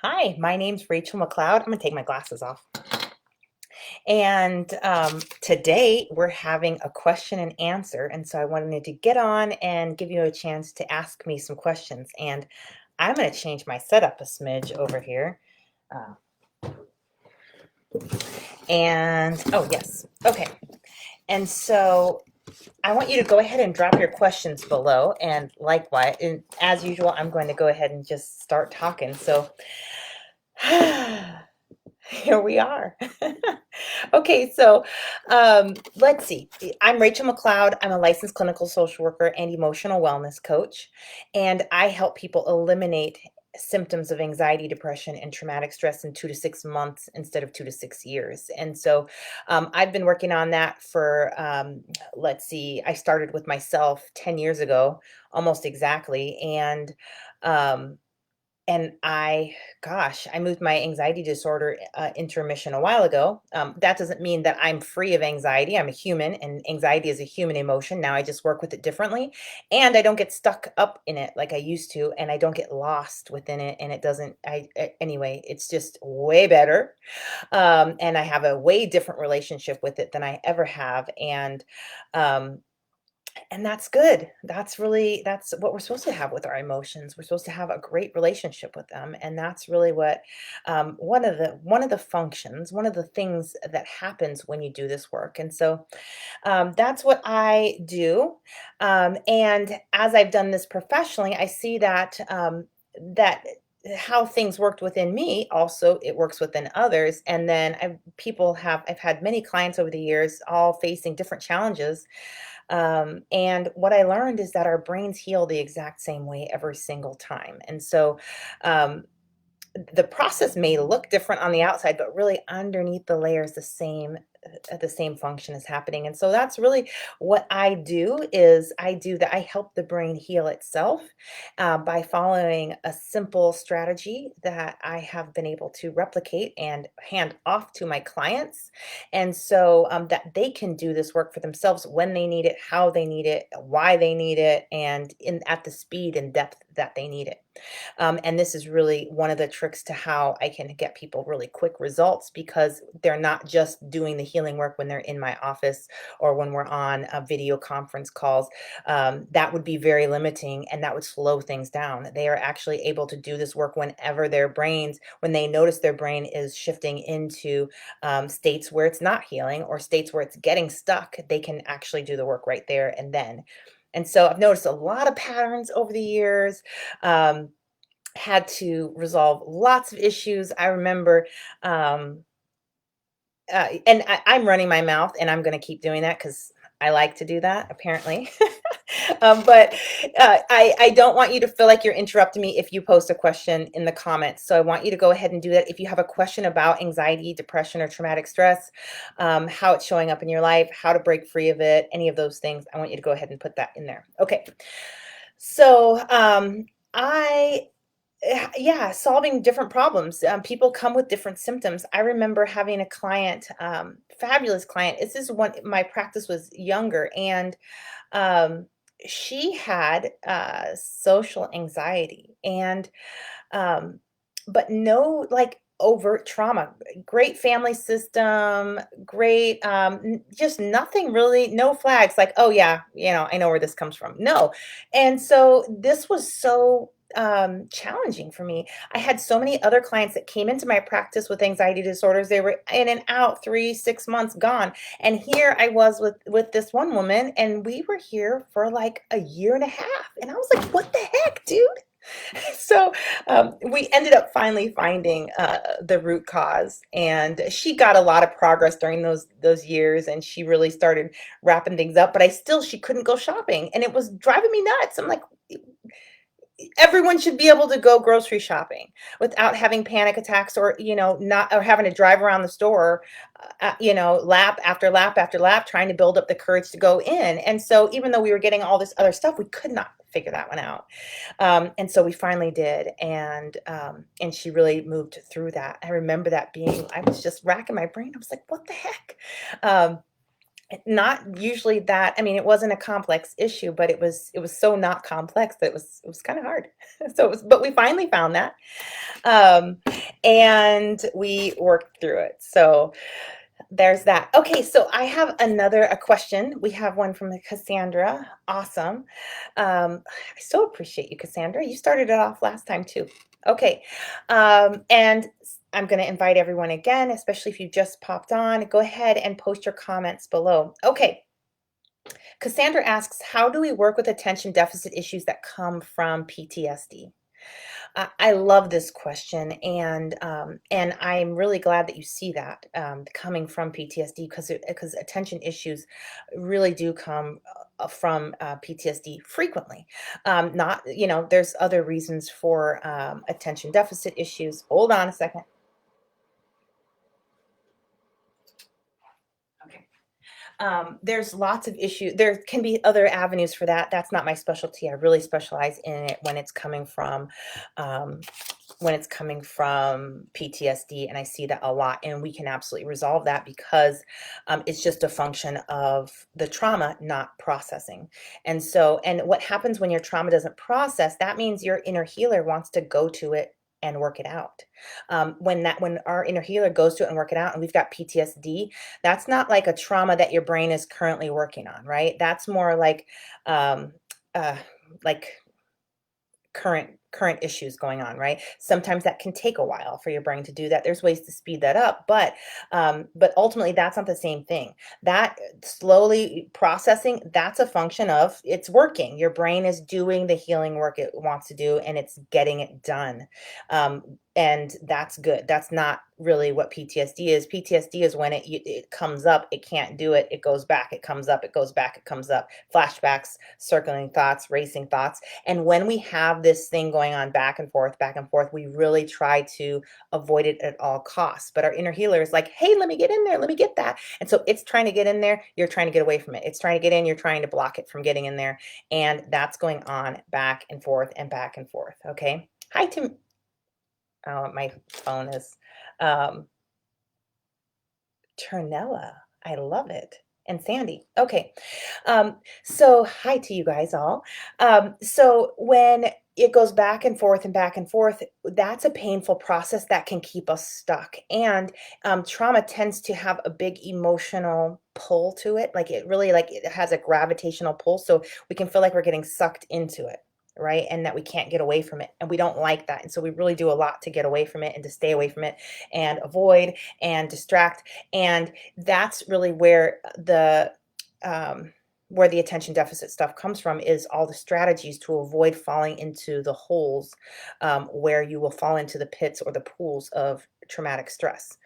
Hi, my name's Rachel McLeod. I'm gonna take my glasses off. And today we're having a question and answer. And so I wanted to get on and give you a chance to ask me some questions. And I'm gonna change my setup a smidge over here. Uh, and oh, yes. Okay. And so I want you to go ahead and drop your questions below. And likewise, and as usual, I'm going to go ahead and just start talking. So here we are. Okay, so let's see. I'm Rachel McLeod. I'm a licensed clinical social worker and emotional wellness coach, and I help people eliminate symptoms of anxiety, depression, and traumatic stress in 2 to 6 months instead of 2 to 6 years. And so I've been working on that for, let's see, I started with myself 10 years ago, almost exactly. Um, and I moved my anxiety disorder into remission a while ago. That doesn't mean that I'm free of anxiety. I'm a human, and anxiety is a human emotion. Now I just work with it differently, and I don't get stuck up in it like I used to, and I don't get lost within it. And it doesn't. Anyway. It's just way better, and I have a way different relationship with it than I ever have, um, and that's good. That's what we're supposed to have with our emotions. We're supposed to have a great relationship with them, and that's really what one of the functions, one of the things that happens when you do this work. And so that's what I do. And as I've done this professionally, I see that how things worked within me also it works within others. And then I've had many clients over the years all facing different challenges, and what I learned is that our brains heal the exact same way every single time. And so um, the process may look different on the outside, but really underneath the layers, the same function is happening. And so that's really what I do. Is I do that. I help the brain heal itself by following a simple strategy that I have been able to replicate and hand off to my clients, and so that they can do this work for themselves when they need it, how they need it, why they need it, and in at the speed and depth that they need it. And this is really one of the tricks to how I can get people really quick results, because they're not just doing the healing work when they're in my office or when we're on video conference calls. That would be very limiting and that would slow things down. They are actually able to do this work whenever when they notice their brain is shifting into states where it's not healing or states where it's getting stuck. They can actually do the work right there and then. And so I've noticed a lot of patterns over the years. Um, had to resolve lots of issues. I remember, and I'm running my mouth, and I'm going to keep doing that because I like to do that, apparently. But I don't want you to feel like you're interrupting me if you post a question in the comments. So I want you to go ahead and do that. If you have a question about anxiety, depression, or traumatic stress, how it's showing up in your life, how to break free of it, any of those things, I want you to go ahead and put that in there. Okay. So I yeah, solving different problems. People come with different symptoms. I remember having a client, fabulous client. This is when my practice was younger, and um, she had social anxiety, and um, but no like overt trauma. Great family system, great, just nothing really, no flags like, oh yeah, I know where this comes from. No, and so this was so challenging for me. I had so many other clients that came into my practice with anxiety disorders. They were in and out, 3 6 months gone, and here I was with this one woman, and we were here for like a year and a half, and I was like, what the heck, dude? So we ended up finally finding the root cause, and she got a lot of progress during those years, and she really started wrapping things up. But she couldn't go shopping, and it was driving me nuts. I'm like, everyone should be able to go grocery shopping without having panic attacks, or not, or having to drive around the store, lap after lap after lap, trying to build up the courage to go in. And so even though we were getting all this other stuff, we could not figure that one out. And so we finally did, and she really moved through that. I remember that being, I was just racking my brain. I was like, what the heck? Um, Not usually that, I mean, it wasn't a complex issue, but it was so not complex that it was kinda hard. So it was, but we finally found that, um, and we worked through it. So there's that. Okay, so I have another a question. We have one from Cassandra. Awesome. I so appreciate you, Cassandra. You started it off last time too. Okay, and I'm going to invite everyone again, especially if you just popped on. Go ahead and post your comments below. Okay, Cassandra asks, how do we work with attention deficit issues that come from PTSD? I love this question, and I'm really glad that you see that coming from PTSD, because attention issues really do come from PTSD frequently. Not, there's other reasons for attention deficit issues. Hold on a second. Okay. There's lots of issues. There can be other avenues for that. That's not my specialty. I really specialize in it um, when it's coming from PTSD, and I see that a lot. And we can absolutely resolve that because it's just a function of the trauma not processing. And so, and what happens when your trauma doesn't process? That means your inner healer wants to go to it and work it out. When our inner healer goes to it and work it out, and we've got PTSD, that's not like a trauma that your brain is currently working on, right? That's more um, uh, like current issues going on, right? Sometimes that can take a while for your brain to do that. There's ways to speed that up, but ultimately that's not the same thing. That slowly processing, that's a function of it's working. Your brain is doing the healing work it wants to do, and it's getting it done. And that's good. That's not really what PTSD is. PTSD is when it comes up, it can't do it, it goes back, it comes up, it goes back, it comes up. Flashbacks, circling thoughts, racing thoughts. And when we have this thing going on back and forth, we really try to avoid it at all costs. But our inner healer is like, hey, let me get in there, let me get that. And so it's trying to get in there, you're trying to get away from it. It's trying to get in, you're trying to block it from getting in there. And that's going on back and forth and back and forth. Okay. Hi, Tim. Oh, my phone is um, Turnella. I love it. And Sandy. Okay. So hi to you guys all. So when it goes back and forth and back and forth, that's a painful process that can keep us stuck. And trauma tends to have a big emotional pull to it. Like it really, like it has a gravitational pull. So we can feel like we're getting sucked into it. Right. And that we can't get away from it. And we don't like that. And so we really do a lot to get away from it and to stay away from it and avoid and distract. And that's really um, where the attention deficit stuff comes from, is all the strategies to avoid falling into the holes, where you will fall into the pits or the pools of traumatic stress.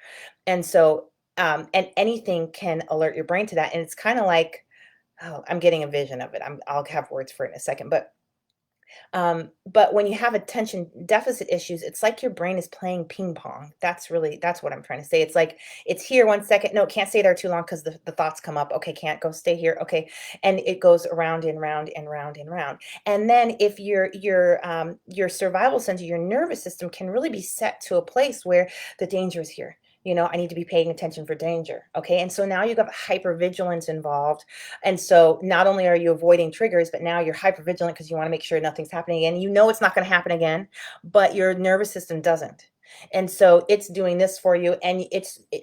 And so, and anything can alert your brain to that. And it's kind of like, oh, I'm getting a vision of it. I'll have words for it in a second, but when you have attention deficit issues, it's like your brain is playing ping pong. That's what I'm trying to say. It's like it's here 1 second. No, can't stay there too long because the thoughts come up. Okay, can't go stay here. Okay. And it goes around and round and round and round. And then if your survival center, your nervous system can really be set to a place where the danger is here. I need to be paying attention for danger. Okay. And so now you've got hypervigilance involved, and so not only are you avoiding triggers, but now you're hyper vigilant because you want to make sure nothing's happening again. You know it's not going to happen again, but your nervous system doesn't. And so it's doing this for you. And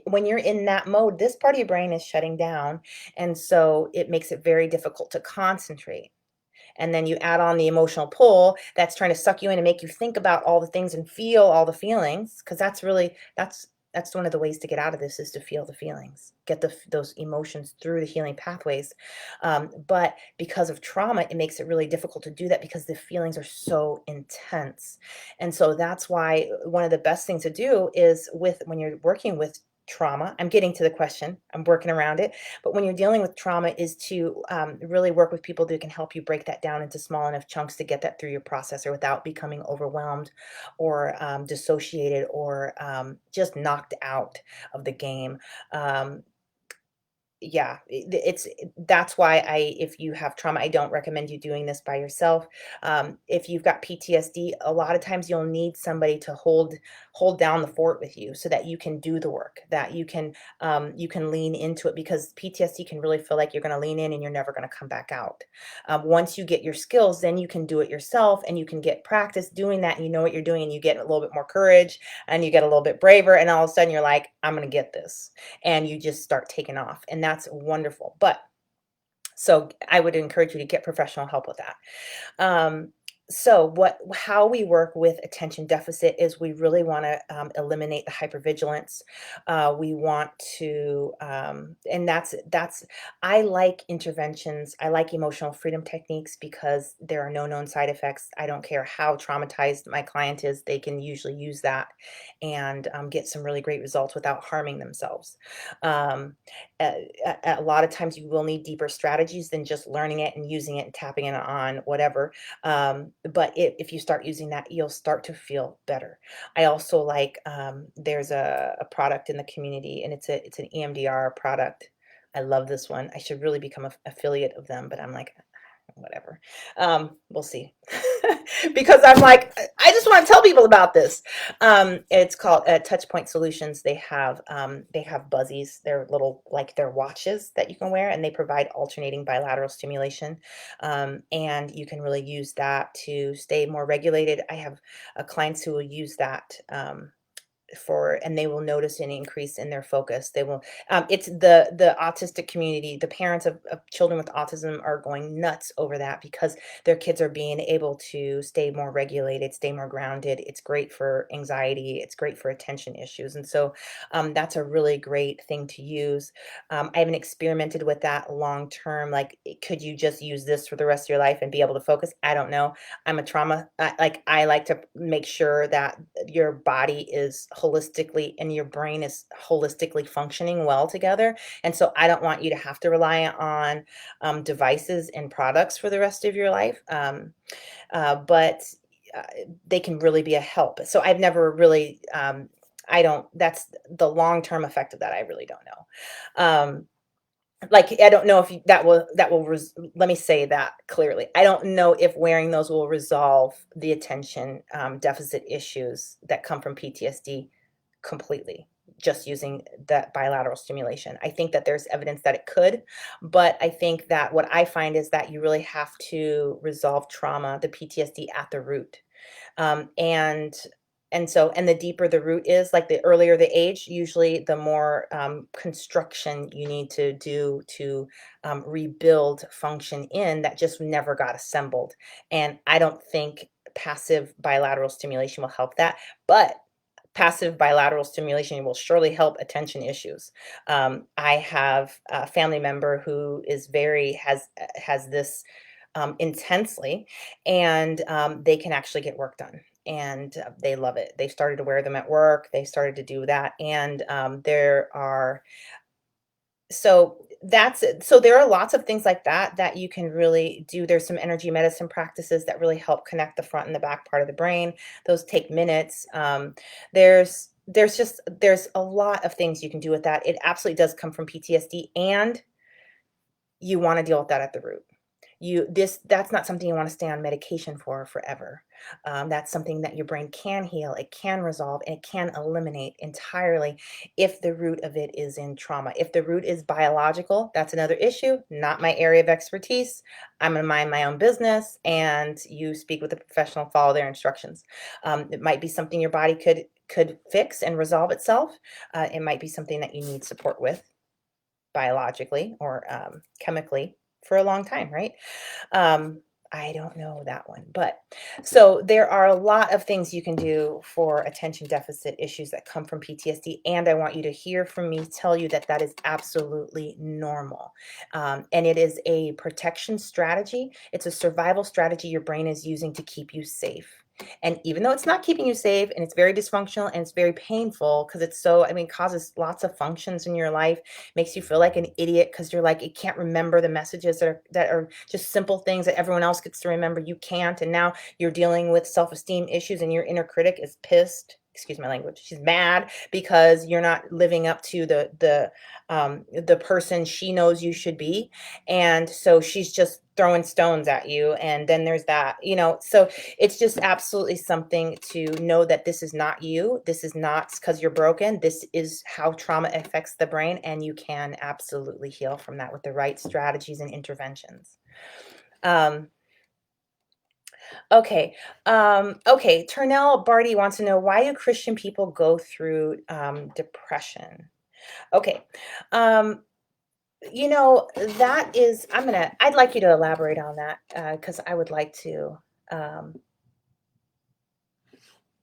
when you're in that mode, this part of your brain is shutting down. And so it makes it very difficult to concentrate. And then you add on the emotional pull that's trying to suck you in and make you think about all the things and feel all the feelings, because that's one of the ways to get out of this, is to feel the feelings, get those emotions through the healing pathways. But because of trauma, it makes it really difficult to do that because the feelings are so intense. And so that's why one of the best things to do is, when you're working with trauma, I'm getting to the question, I'm working around it, but when you're dealing with trauma, is to really work with people that can help you break that down into small enough chunks to get that through your processor without becoming overwhelmed or dissociated or just knocked out of the game. Um, Yeah, that's why if you have trauma, I don't recommend you doing this by yourself. If you've got PTSD, a lot of times you'll need somebody to hold down the fort with you so that you can do the work, that you can lean into it, because PTSD can really feel like you're going to lean in and you're never going to come back out. Once you get your skills, then you can do it yourself and you can get practice doing that. And you know what you're doing, and you get a little bit more courage and you get a little bit braver, and all of a sudden you're like, I'm going to get this, and you just start taking off, and that's wonderful. But so I would encourage you to get professional help with that. um, so how we work with attention deficit is we really want to eliminate the hypervigilance. We want to, and that's I like interventions. I like emotional freedom techniques because there are no known side effects. I don't care how traumatized my client is; they can usually use that and get some really great results without harming themselves. Um, a lot of times, you will need deeper strategies than just learning it and using it and tapping it on whatever. But if you start using that, you'll start to feel better. I also like, there's a product in the community, and it's an EMDR product. I love this one. I should really become a affiliate of them, but I'm like, whatever. We'll see. Because I'm like, I just want to tell people about this. It's called Touchpoint Solutions. They have buzzies. They're little, like they're watches that you can wear, and they provide alternating bilateral stimulation. And you can really use that to stay more regulated. I have clients who will use that. And they will notice an increase in their focus. They will, it's the autistic community, the parents of children with autism are going nuts over that because their kids are being able to stay more regulated, stay more grounded. It's great for anxiety, it's great for attention issues. And so that's a really great thing to use. I haven't experimented with that long term. Like, could you just use this for the rest of your life and be able to focus? I don't know. I'm a trauma, I like to make sure that your body is holistically and your brain is holistically functioning well together. And so I don't want you to have to rely on devices and products for the rest of your life. But uh, they can really be a help. So I've never really, I don't, that's the long term effect of that. I really don't know. Like, I don't know if let me say that clearly. I don't know if wearing those will resolve the attention deficit issues that come from PTSD completely, just using that bilateral stimulation. I think that there's evidence that it could, but I think that what I find is that you really have to resolve trauma, the PTSD, at the root. Um, and and so and the deeper the root is, like the earlier the age, usually the more construction you need to do to rebuild function in that just never got assembled. And I don't think passive bilateral stimulation will help that, but passive bilateral stimulation will surely help attention issues. I have a family member who is very has this intensely, and they can actually get work done. And they love it. They started to wear them at work. They started to do that, and there are so there are lots of things like that that you can really do. There's some energy medicine practices that really help connect the front and the back part of the brain. Those take minutes. There's a lot of things you can do with that. It absolutely does come from PTSD, and you want to deal with that at the root. That's not something you want to stay on medication for forever. That's something that your brain can heal, it can resolve, and it can eliminate entirely if the root of it is in trauma. If the root is biological, that's another issue, not my area of expertise. I'm going to mind my own business, and you speak with a professional, follow their instructions. It might be something your body could fix and resolve itself. It might be something that you need support with biologically or chemically for a long time, right? Um, I don't know that one, but so there are a lot of things you can do for attention deficit issues that come from PTSD. And I want you to hear from me tell you that that is absolutely normal. And it is a protection strategy, it's a survival strategy your brain is using to keep you safe. And even though it's not keeping you safe and it's very dysfunctional and it's very painful because it's so, I mean, causes lots of functions in your life, makes you feel like an idiot because you're like, you can't remember the messages that are just simple things that everyone else gets to remember. You can't. And now you're dealing with self-esteem issues and your inner critic is pissed. excuse my language, she's mad because you're not living up to the person she knows you should be, and so she's just throwing stones at you, and then there's that, so it's just absolutely something to know that this is not you, this is not because you're broken, this is how trauma affects the brain, and you can absolutely heal from that with the right strategies and interventions. um, Okay. Okay. Turnell Barty wants to know, why do Christian people go through depression? Okay. Um, that is, I'd like you to elaborate on that, because I would like to. Um,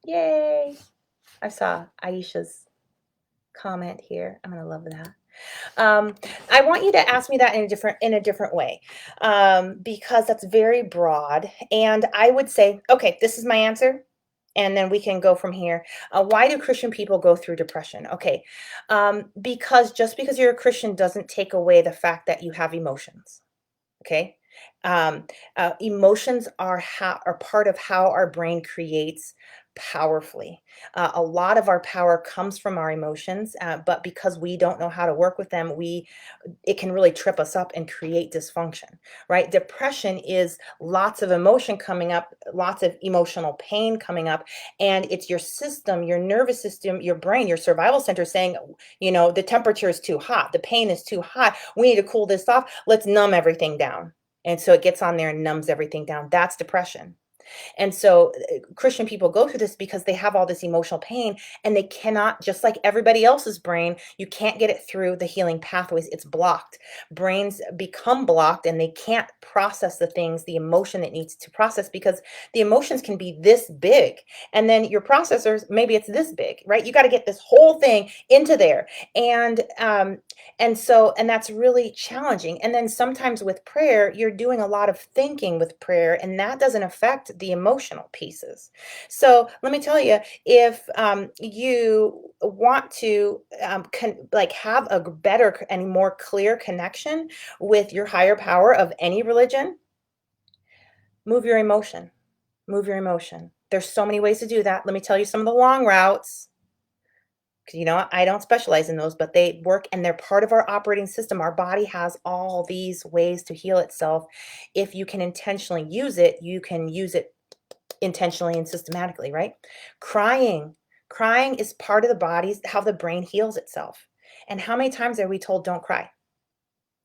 Yay. I saw Aisha's comment here. I'm going to love that. Um, I want you to ask me that in a different way, because that's very broad. And I would say, okay, this is my answer, and then we can go from here. Why do Christian people go through depression? Okay, because just because you're a Christian doesn't take away the fact that you have emotions. Okay. Um, Emotions are part of how our brain creates powerfully. A lot of our power comes from our emotions, but because we don't know how to work with them, it can really trip us up and create dysfunction, right? Depression is lots of emotion coming up, lots of emotional pain coming up, and it's your system, your nervous system, your brain, your survival center saying, the temperature is too hot, the pain is too hot, we need to cool this off, let's numb everything down. And so it gets on there and numbs everything down. That's depression. And so Christian people go through this because they have all this emotional pain, and they cannot, just like everybody else's brain, you can't get it through the healing pathways. It's blocked. Brains become blocked and they can't process the things, the emotion it needs to process, because the emotions can be this big. And then your processors, maybe it's this big, right? You got to get this whole thing into there. And that's really challenging. And then sometimes with prayer, you're doing a lot of thinking with prayer, and that doesn't affect the emotional pieces. So let me tell you, if you want to like have a better and more clear connection with your higher power of any religion, move your emotion. Move your emotion. There's so many ways to do that. Let me tell you some of the long routes. Because I don't specialize in those, but they work and they're part of our operating system. Our body has all these ways to heal itself. If you can intentionally use it, you can use it intentionally and systematically, right? Crying. Crying is part of the body's how the brain heals itself. And how many times are we told don't cry?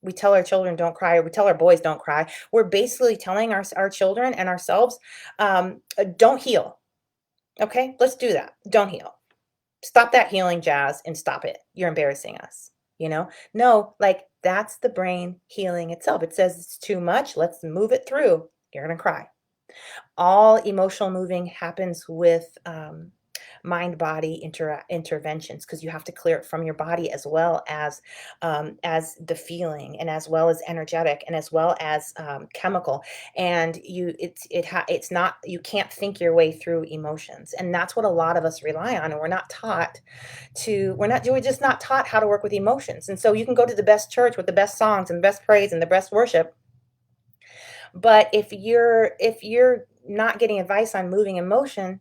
We tell our children don't cry, or we tell our boys don't cry. We're basically telling our children and ourselves, don't heal. Okay, let's do that. Don't heal. Stop that healing jazz and stop it. You're embarrassing us. No, like that's the brain healing itself. It says it's too much. Let's move it through. You're going to cry. All emotional moving happens with mind body interventions, because you have to clear it from your body, as the feeling, and as well as energetic, and as well as chemical. And it's not, you can't think your way through emotions, and that's what a lot of us rely on, and we're just not taught how to work with emotions. And so you can go to the best church with the best songs and the best praise and the best worship, but if you're not getting advice on moving emotion,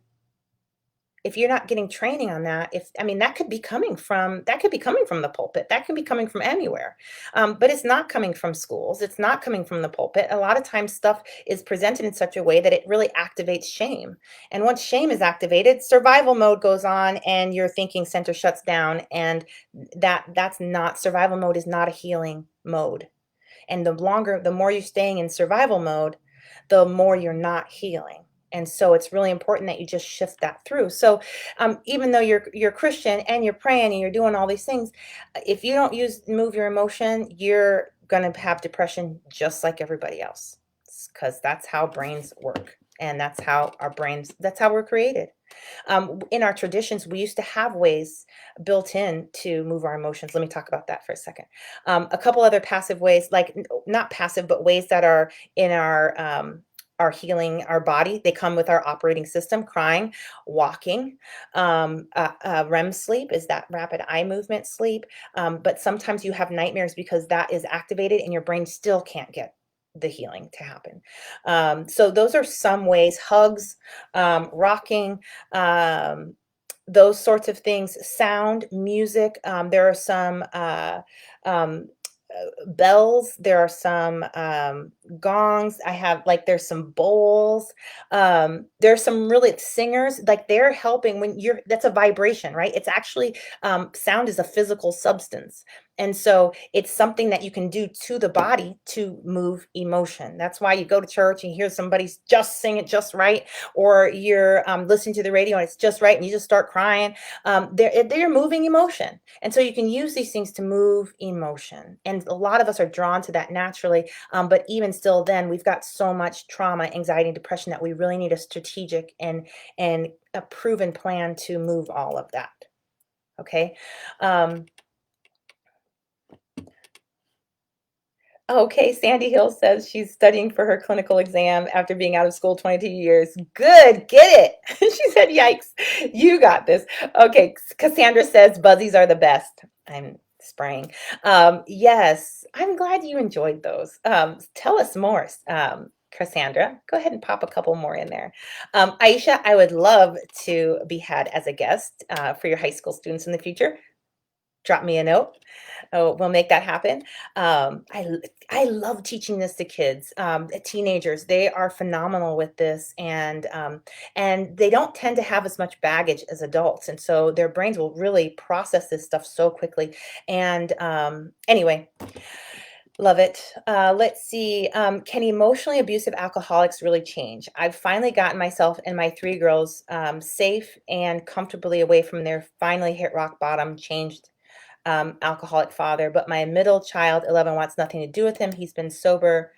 if you're not getting training on that, that could be coming from the pulpit, that could be coming from anywhere, but it's not coming from schools, it's not coming from the pulpit. A lot of times stuff is presented in such a way that it really activates shame, and once shame is activated, survival mode goes on, and your thinking center shuts down, and that's not, survival mode is not a healing mode. And the more you're staying in survival mode, the more you're not healing. And so it's really important that you just shift that through. So even though you're Christian and you're praying and you're doing all these things, if you don't move your emotion, you're going to have depression just like everybody else, because that's how brains work. And that's how we're created. In our traditions, we used to have ways built in to move our emotions. Let me talk about that for a second. A couple other passive ways, like not passive, but ways that are in our healing our body. They come with our operating system: crying, walking, REM sleep is that rapid eye movement sleep. But sometimes you have nightmares because that is activated and your brain still can't get the healing to happen. So those are some ways. Hugs, rocking, um, those sorts of things, sound, music. There are some um, bells. There are some gongs. I have like there's some bowls. There's some really singers like they're helping when you're. That's a vibration, right? It's actually sound is a physical substance. And so it's something that you can do to the body to move emotion. That's why you go to church and you hear somebody's just sing it just right, or you're listening to the radio and it's just right, and you just start crying. They're moving emotion, and so you can use these things to move emotion. And a lot of us are drawn to that naturally. But even still, then we've got so much trauma, anxiety, and depression that we really need a strategic and a proven plan to move all of that. Okay. Um, Okay, Sandy Hill says she's studying for her clinical exam after being out of school 22 years. Good, get it. She said, yikes, you got this. Okay, Cassandra says buzzies are the best. I'm spraying. Yes, I'm glad you enjoyed those. Tell us more, Cassandra. Go ahead and pop a couple more in there. Aisha, I would love to be had as a guest for your high school students in the future. Drop me a note. Oh, we'll make that happen. I love teaching this to kids, teenagers. They are phenomenal with this, and they don't tend to have as much baggage as adults, and so their brains will really process this stuff so quickly. And anyway, love it. Let's see. Can emotionally abusive alcoholics really change? I've finally gotten myself and my three girls safe and comfortably away from their finally hit rock bottom, changed alcoholic father, but my middle child, 11, wants nothing to do with him. He's been sober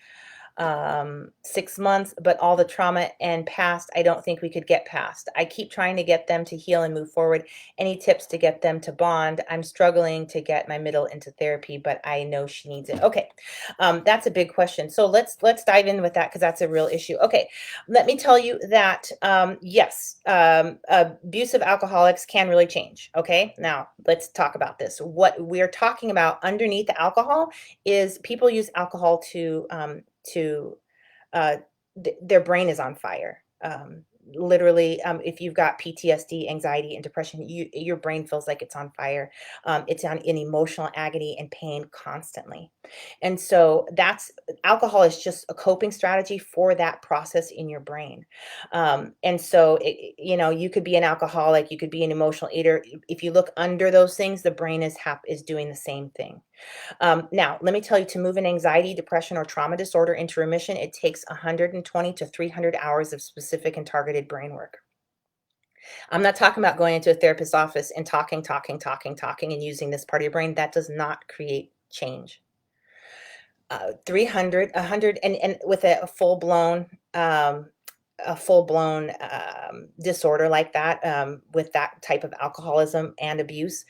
6 months, but all the trauma and past, I don't think we could get past. I keep trying to get them to heal and move forward. Any tips to get them to bond? I'm struggling to get my middle into therapy, but I know she needs it. Okay, that's a big question. So let's dive in with that because that's a real issue. Okay, let me tell you that yes, abusive alcoholics can really change. Okay, now let's talk about this. What we're talking about underneath the alcohol is people use alcohol to uh, their brain is on fire. Literally, if you've got PTSD, anxiety, and depression, your brain feels like it's on fire. It's on in emotional agony and pain constantly. And so that's alcohol is just a coping strategy for that process in your brain. And so, you could be an alcoholic, you could be an emotional eater. If you look under those things, the brain is doing the same thing. Now, let me tell you, to move an anxiety, depression, or trauma disorder into remission, it takes 120 to 300 hours of specific and targeted brain work. I'm not talking about going into a therapist's office and talking, and using this part of your brain. That does not create change. 300, 100, and with a full blown disorder like that, with that type of alcoholism and abuse,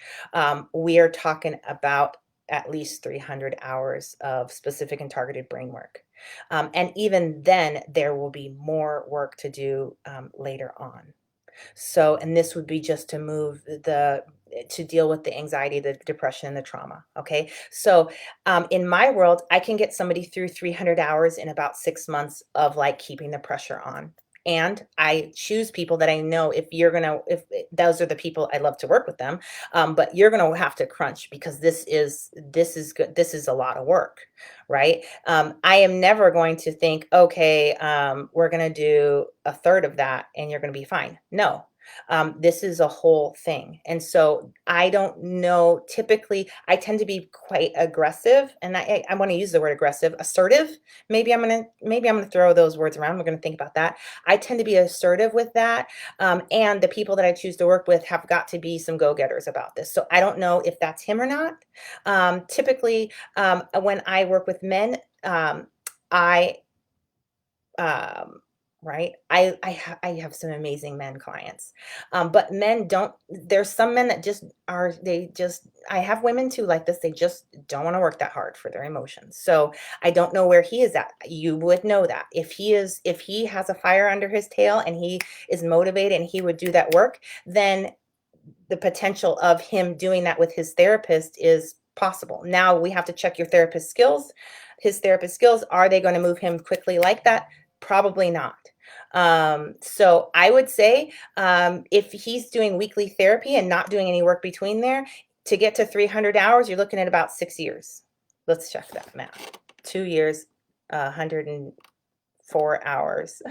we are talking about at least 300 hours of specific and targeted brain work. And even then, there will be more work to do later on. So, and this would be just to to deal with the anxiety, the depression, and the trauma. Okay. So, in my world, I can get somebody through 300 hours in about 6 months of like keeping the pressure on. And I choose people that I know if those are the people I love to work with them, but you're going to have to crunch because this is good. This is a lot of work, right? I am never going to think, okay, we're going to do a third of that and you're going to be fine. No, this is a whole thing. And so I don't know, typically I tend to be quite aggressive, and I want to use the word aggressive, assertive. Maybe I'm going to throw those words around. We're going to think about that. I tend to be assertive with that. And the people that I choose to work with have got to be some go-getters about this. So I don't know if that's him or not. Typically, when I work with men, I right, I have some amazing men clients, but men don't. There's some men that just are. They just. I have women too like this. They just don't want to work that hard for their emotions. So I don't know where he is at. You would know that if he has a fire under his tail and he is motivated and he would do that work, then the potential of him doing that with his therapist is possible. Now we have to check your therapist skills. His therapist skills, are they going to move him quickly like that? Probably not. So I would say if he's doing weekly therapy and not doing any work between there, to get to 300 hours, you're looking at about 6 years. Let's check that math. 2 years, 104 hours.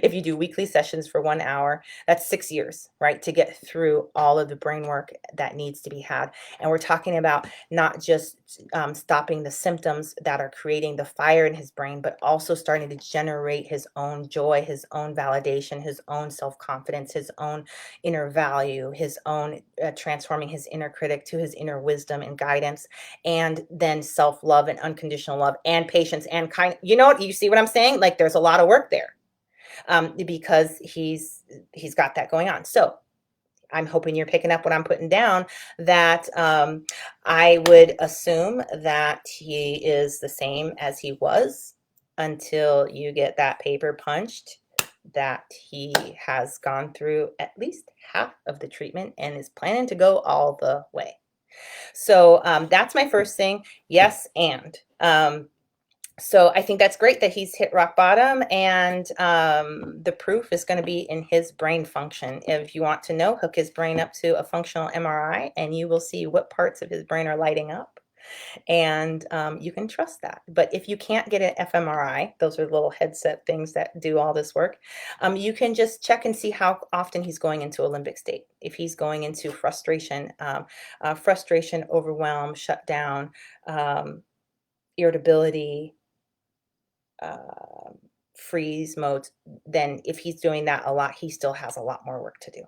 If you do weekly sessions for 1 hour, that's 6 years, right? To get through all of the brain work that needs to be had. And we're talking about not just stopping the symptoms that are creating the fire in his brain, but also starting to generate his own joy, his own validation, his own self-confidence, his own inner value, his own transforming his inner critic to his inner wisdom and guidance, and then self-love and unconditional love and patience and kind. You know what? You see what I'm saying? Like there's a lot of work there because he's got that going on. So I'm hoping you're picking up what I'm putting down, that I would assume that he is the same as he was until you get that paper punched, that he has gone through at least half of the treatment and is planning to go all the way. So that's my first thing. Yes, and so I think that's great that he's hit rock bottom, and the proof is going to be in his brain function. If you want to know, hook his brain up to a functional MRI, and you will see what parts of his brain are lighting up, and you can trust that. But if you can't get an fMRI, those are little headset things that do all this work, you can just check and see how often he's going into a limbic state. If he's going into frustration, overwhelm, shutdown, irritability, freeze modes, then if he's doing that a lot, he still has a lot more work to do.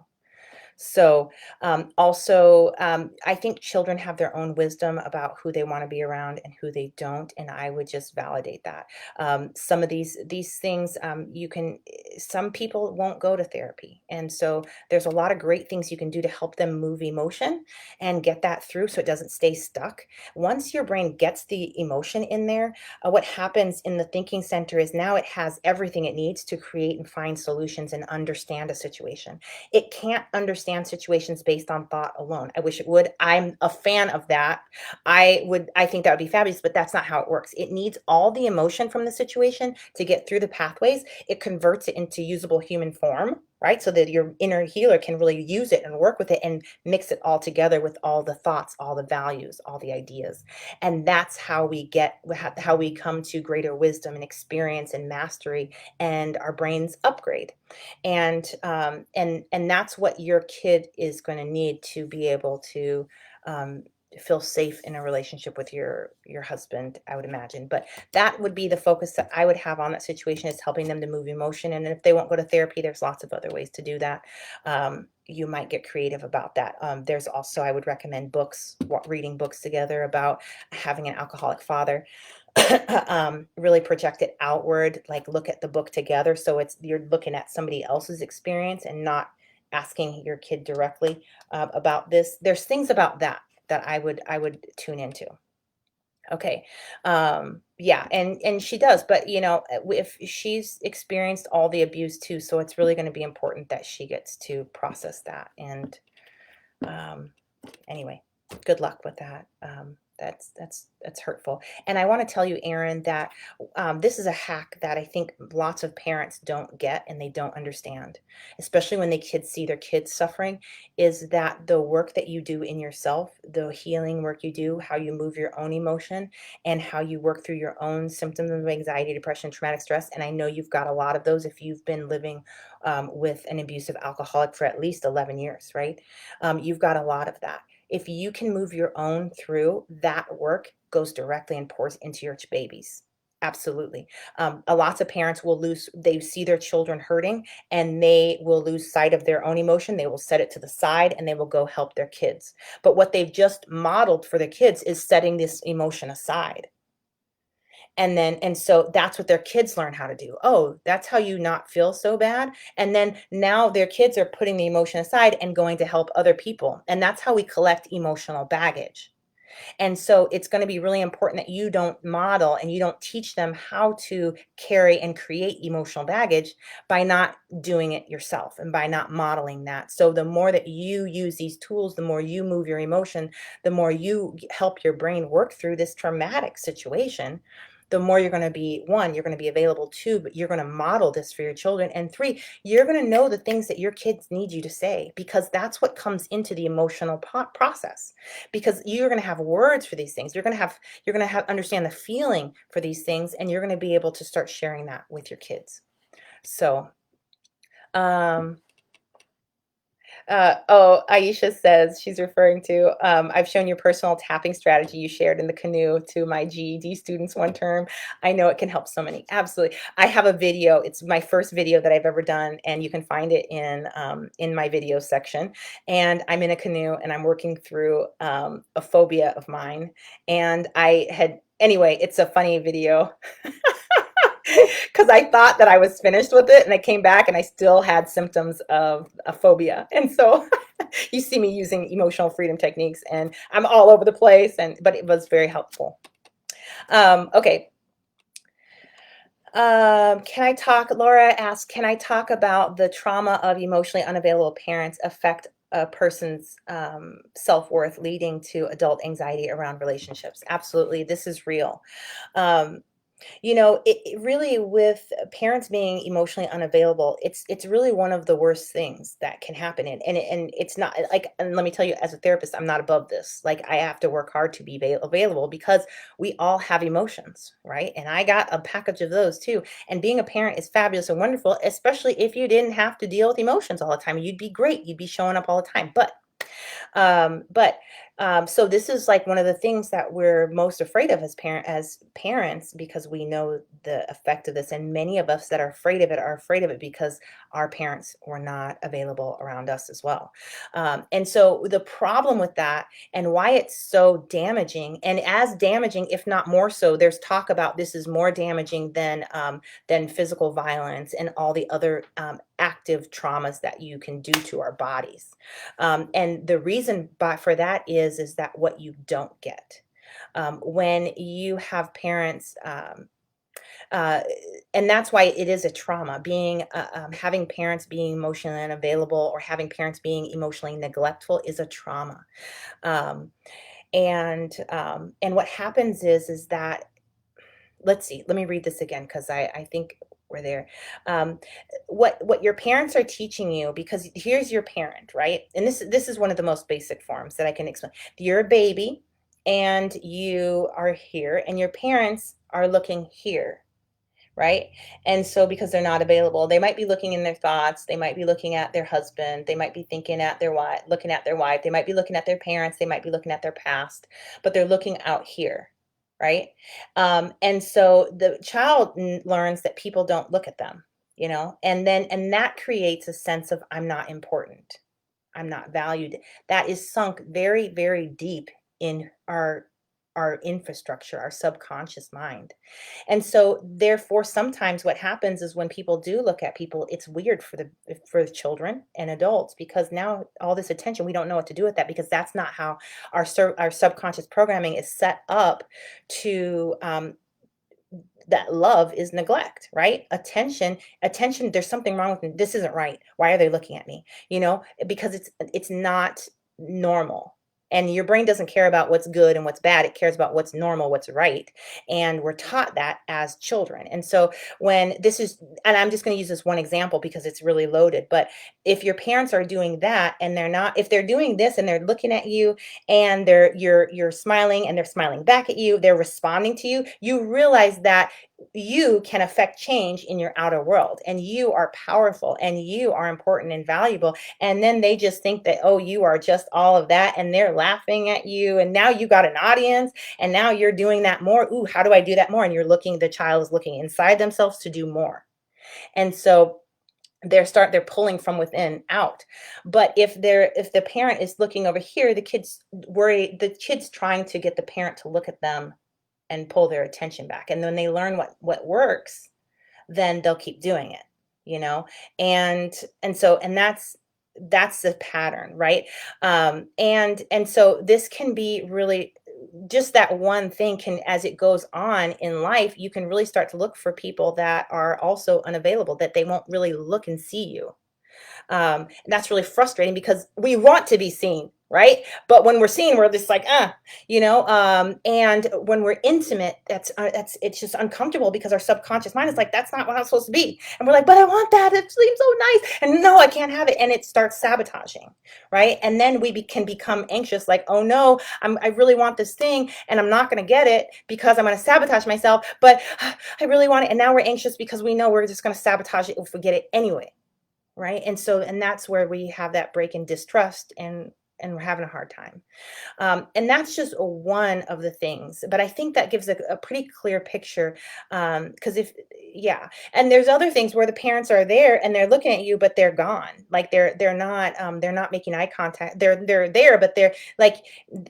So, also, I think children have their own wisdom about who they want to be around and who they don't, and I would just validate that. Some of these things, some people won't go to therapy, and so there's a lot of great things you can do to help them move emotion and get that through so it doesn't stay stuck. Once your brain gets the emotion in there, what happens in the thinking center is now it has everything it needs to create and find solutions and understand a situation. It can't understand situations based on thought alone. I wish it would. I'm a fan of that. I think that would be fabulous, but that's not how it works. It needs all the emotion from the situation to get through the pathways. It converts it into usable human form, right? So that your inner healer can really use it and work with it and mix it all together with all the thoughts, all the values, all the ideas. And that's how we come to greater wisdom and experience and mastery, and our brains upgrade. And that's what your kid is going to need to be able to um, feel safe in a relationship with your husband, I would imagine. But that would be the focus that I would have on that situation, is helping them to move emotion. And if they won't go to therapy, there's lots of other ways to do that. You might get creative about that. There's also, I would recommend books, reading books together about having an alcoholic father. Really project it outward, like look at the book together. So you're looking at somebody else's experience and not asking your kid directly about this. There's things about that I would tune into. Okay. Yeah, and she does, but if she's experienced all the abuse too, so it's really going to be important that she gets to process that. And um, anyway, good luck with that. That's hurtful. And I want to tell you, Erin, that this is a hack that I think lots of parents don't get and they don't understand, especially when the kids see their kids suffering, is that the work that you do in yourself, the healing work you do, how you move your own emotion and how you work through your own symptoms of anxiety, depression, traumatic stress. And I know you've got a lot of those if you've been living with an abusive alcoholic for at least 11 years, right? You've got a lot of that. If you can move your own through, that work goes directly and pours into your babies. Absolutely. A lots of parents they see their children hurting and they will lose sight of their own emotion. They will set it to the side and they will go help their kids. But what they've just modeled for their kids is setting this emotion aside. And so that's what their kids learn how to do. Oh, that's how you not feel so bad. And then now their kids are putting the emotion aside and going to help other people. And that's how we collect emotional baggage. And so it's going to be really important that you don't model and you don't teach them how to carry and create emotional baggage by not doing it yourself and by not modeling that. So the more that you use these tools, the more you move your emotion, the more you help your brain work through this traumatic situation, the more you're going to be, one, you're going to be available, two, but you're going to model this for your children, and three, you're going to know the things that your kids need you to say, because that's what comes into the emotional process, because you're going to have words for these things. You're going to have understand the feeling for these things, and you're going to be able to start sharing that with your kids. So, um, oh, Aisha says she's referring to, I've shown your personal tapping strategy you shared in the canoe to my GED students one term. I know it can help so many. Absolutely. I have a video. It's my first video that I've ever done, and you can find it in my video section. And I'm in a canoe and I'm working through a phobia of mine. And anyway, it's a funny video. Because I thought that I was finished with it, and I came back and I still had symptoms of a phobia. And so you see me using emotional freedom techniques, and I'm all over the place, but it was very helpful. Okay. Laura asked, can I talk about the trauma of emotionally unavailable parents affect a person's self-worth, leading to adult anxiety around relationships? Absolutely. This is real. Um, it really, with parents being emotionally unavailable, it's really one of the worst things that can happen. And it's not like, and let me tell you, as a therapist, I'm not above this. Like, I have to work hard to be available, because we all have emotions, right? And I got a package of those too. And being a parent is fabulous and wonderful, especially if you didn't have to deal with emotions all the time. You'd be great. You'd be showing up all the time. But so this is like one of the things that we're most afraid of as parents, because we know the effect of this, and many of us that are afraid of it because our parents were not available around us as well. And so the problem with that, and why it's so damaging, and as damaging, if not more so, there's talk about this is more damaging than physical violence and all the other active traumas that you can do to our bodies. And the reason for that is that what you don't get when you have parents, uh, and that's why it is a trauma. Having parents being emotionally unavailable, or having parents being emotionally neglectful, is a trauma. Um, and what happens is that, let's see, let me read this again, because I think we're there. Um, what your parents are teaching you, because here's your parent, right? And this is one of the most basic forms that I can explain. You're a baby, and you are here, and your parents are looking here, right? And so, because they're not available, they might be looking in their thoughts, they might be looking at their husband, they might be thinking at their wife, looking at their wife, they might be looking at their parents, they might be looking at their past, but they're looking out here, right? And so the child learns that people don't look at them, and that creates a sense of, I'm not important, I'm not valued. That is sunk very, very deep in our infrastructure, our subconscious mind. And so, therefore, sometimes what happens is, when people do look at people, it's weird for the children and adults, because now all this attention, we don't know what to do with that, because that's not how our subconscious programming is set up to, that love is neglect, right? Attention, there's something wrong with me. This isn't right. Why are they looking at me? Because it's not normal. And your brain doesn't care about what's good and what's bad. It cares about what's normal, what's right. And we're taught that as children. And so, and I'm just going to use this one example because it's really loaded, but if your parents are doing that, and if they're doing this and they're looking at you, and you're smiling, and they're smiling back at you, they're responding to you, you realize that you can affect change in your outer world, and you are powerful, and you are important and valuable. And then they just think that, oh, you are just all of that, and they're laughing at you, and now you got an audience, and now you're doing that more. Ooh, how do I do that more? And the child is looking inside themselves to do more. And so they're pulling from within out. But if the parent is looking over here, the kid's trying to get the parent to look at them and pull their attention back. And when they learn what works, then they'll keep doing it, you know? And that's the pattern, right? And so this can be really, just that one thing can, as it goes on in life, you can really start to look for people that are also unavailable, that they won't really look and see you. And that's really frustrating, because we want to be seen. right? But when we're seen, we're just like, and when we're intimate, that's it's just uncomfortable because our subconscious mind is like, that's not what I'm supposed to be. And we're like, but I want that. It seems so nice. And no, I can't have it. And it starts sabotaging, right? And then can become anxious, like, oh no, I really want this thing and I'm not going to get it because I'm going to sabotage myself, but I really want it. And now we're anxious because we know we're just going to sabotage it if we get it anyway, right? And that's where we have that break in distrust, and we're having a hard time. And that's just one of the things, but I think that gives a pretty clear picture. Because yeah, and there's other things where the parents are there and they're looking at you, but they're gone. Like they're not making eye contact. They're there, but they're like,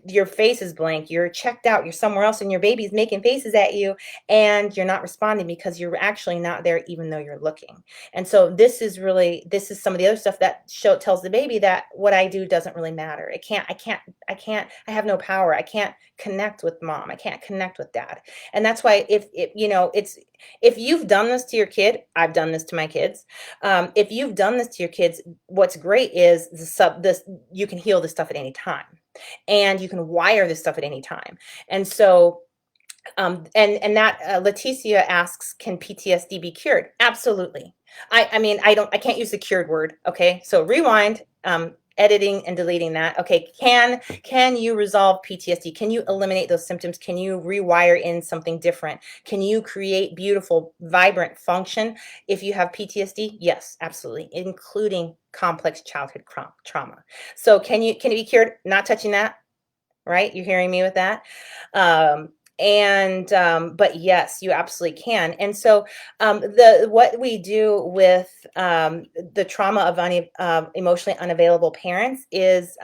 your face is blank. You're checked out. You're somewhere else, and your baby's making faces at you, and you're not responding because you're actually not there, even though you're looking. And so this is some of the other stuff that tells the baby that what I do doesn't really matter. I have no power. I can't connect with mom. I can't connect with dad. And that's why if you've done this to your kid, I've done this to my kids. If you've done this to your kids, what's great is this you can heal this stuff at any time, and you can wire this stuff at any time. And so and that Leticia asks, can PTSD be cured? Absolutely. I mean, I can't use the cured word. Okay, so rewind. Editing and deleting that. Okay, can you resolve PTSD? Can you eliminate those symptoms? Can you rewire in something different? Can you create beautiful, vibrant function if you have PTSD? Yes, absolutely, including complex childhood trauma. So can it be cured? Not touching that, right? You're hearing me with that. Um, but yes, you absolutely can. And so the what we do with the trauma of emotionally unavailable parents is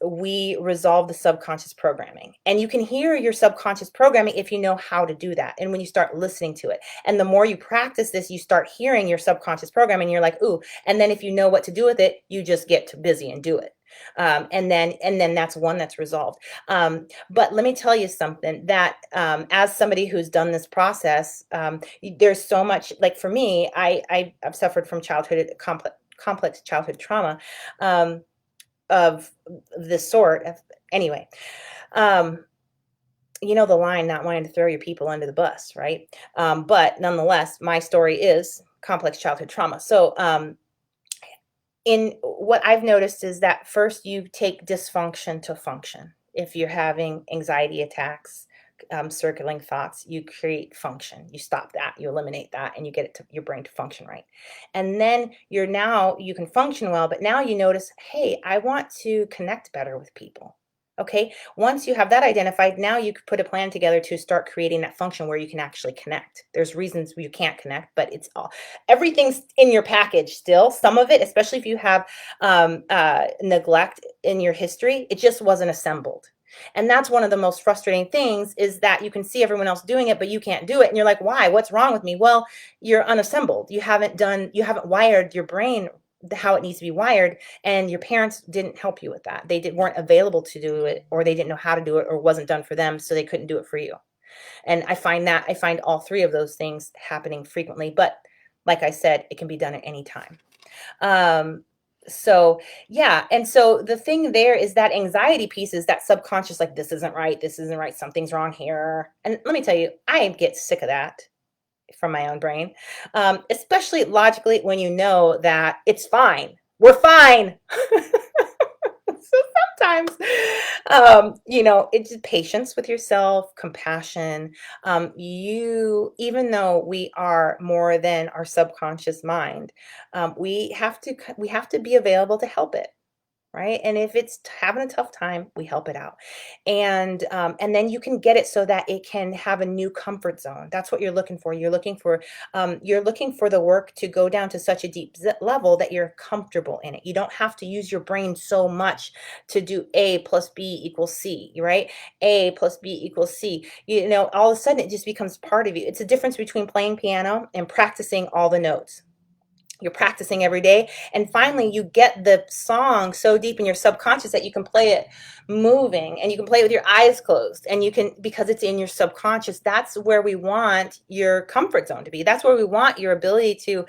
we resolve the subconscious programming. And you can hear your subconscious programming if you know how to do that, and when you start listening to it. And the more you practice this, you start hearing your subconscious programming, and you're like, ooh. And then if you know what to do with it, you just get too busy and do it. And then that's one that's resolved. But let me tell you something that as somebody who's done this process, there's so much, like for me, I've suffered from complex childhood trauma of this sort. Anyway, um, the line, not wanting to throw your people under the bus, right? But nonetheless, my story is complex childhood trauma. So in what I've noticed is that first you take dysfunction to function. If you're having anxiety attacks, circling thoughts, you create function. You stop that, you eliminate that, and you get your brain to function right. And then you can function well, but now you notice, hey, I want to connect better with people. Okay. Once you have that identified, now you could put a plan together to start creating that function where you can actually connect. There's reasons you can't connect, but everything's in your package still. Some of it, especially if you have neglect in your history, it just wasn't assembled. And that's one of the most frustrating things, is that you can see everyone else doing it, but you can't do it. And you're like, why? What's wrong with me? Well, you're unassembled. You haven't wired your brain how it needs to be wired, and your parents didn't help you with that. They weren't available to do it, or they didn't know how to do it, or wasn't done for them, so they couldn't do it for you. And I find all three of those things happening frequently, but like I said, it can be done at any time. Um, so yeah, and so the thing there is that anxiety piece is that subconscious, like, this isn't right, something's wrong here. And let me tell you, I get sick of that from my own brain, especially logically, when you know that it's fine. We're fine. So sometimes, it's just patience with yourself, compassion. Even though we are more than our subconscious mind, we have to be available to help it. Right. And if it's having a tough time, we help it out. And then you can get it so that it can have a new comfort zone. That's what you're looking for. You're looking for the work to go down to such a deep level that you're comfortable in it. You don't have to use your brain so much to do A plus B equals C, right? A plus B equals C. All of a sudden it just becomes part of you. It's a difference between playing piano and practicing all the notes. You're practicing every day, and finally you get the song so deep in your subconscious that you can play it moving, and you can play it with your eyes closed, and you can, because it's in your subconscious. That's where we want your comfort zone to be. That's where we want your ability to